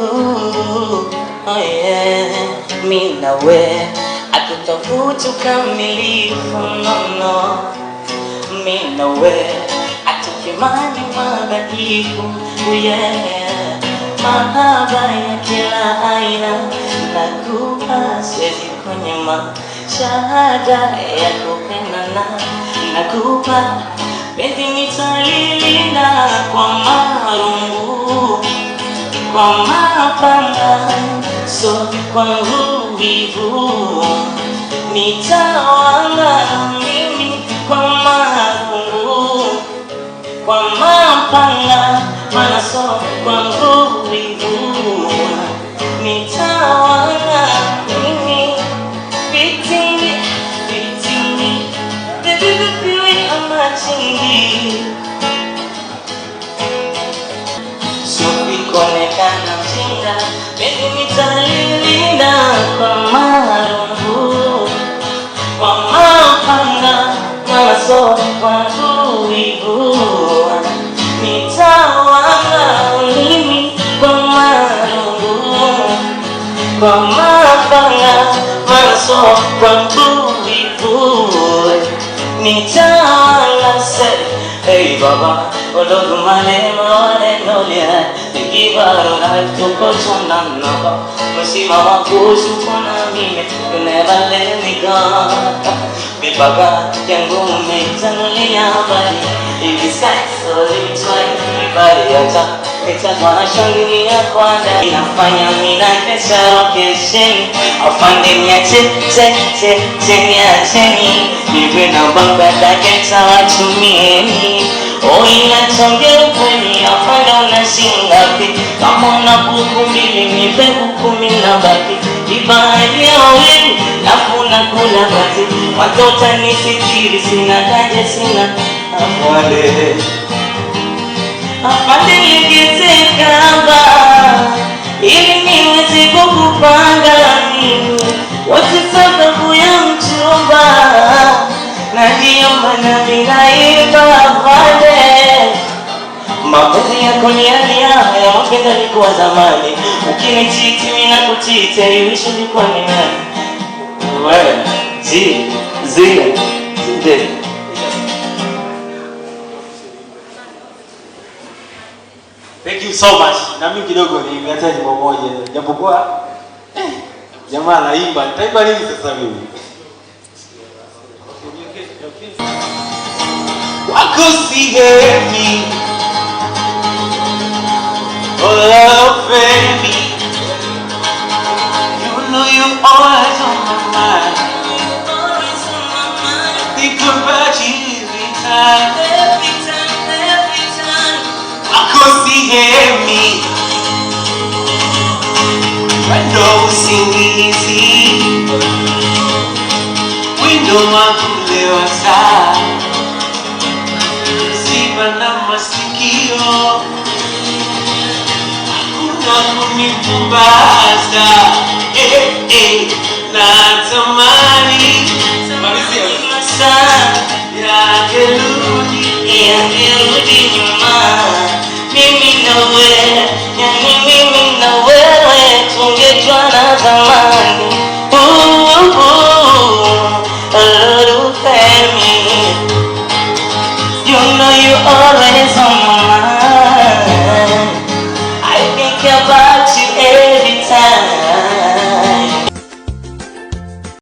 Oh yeah, mimi na wewe hatutafuta ukamilifu, no. Mimi na wewe hatukimani mabadiliko, yeah. Mahaba ya kila aina nakupa, siwezi kunyima shahada ya kupendana nakupa. Penzi nitalilinda kwa marungu, kwa mapanga, so kwa nguvu. Nitawala mimi kwa marungu, kwa mapanga, mana so kwa nguvu. Nitawala mimi, vitini, bibi amachingi. Konekana mjinga, penzi nitalilinda kwa marungu, kwa mapanga, maso kwa nguvu. Nitawala ulimi kwa marungu, kwa mapanga, maso kwa nguvu. Nitawala hey baba, Olodumare maneno ya Nigibaro na tuko tunanaba. Msimama kushukuna mimi, you never let me go. Bibaga yangu umetanulia bali, hivi sasa ulitwai bali hata nitakwana shangilia kwa ndani. Inafanya mina kesha rokesheni, afande niache niacheni. Niwe na banga dake tawachumieni. Oh inachongea ukweli, afanda unashingapi. Kama una buku mbili nipe buku mina baki. Ibahari ya wewe, nafuna kula bati. Watota nisitiri, sina kaje sina afwale. Afande legeze kamba, ili niwezi kukupanga mimi. Wote sababu ya mchumba, na ndiyo maana ninaimba afande. Mapenzi yako ni hali ya mapenzi yalikuwa zamani. Ukinichiti mimi nakuchiti, you wish ulikuwa ni nani? Wewe, zile. Thank you so much. Na mimi kidogo nimeacha jambo moja. Japokuwa jamaa anaimba, nitaimba nini sasa mimi? Wako sihemi, oh love baby, you know you always on my mind. I think about you every time. Wako sihemi, wendo usingizi, wendo wakulewa saa. Na masikio hakuna kunipumbaza, natamani masaa yangerudi nyuma, mimi na wewe.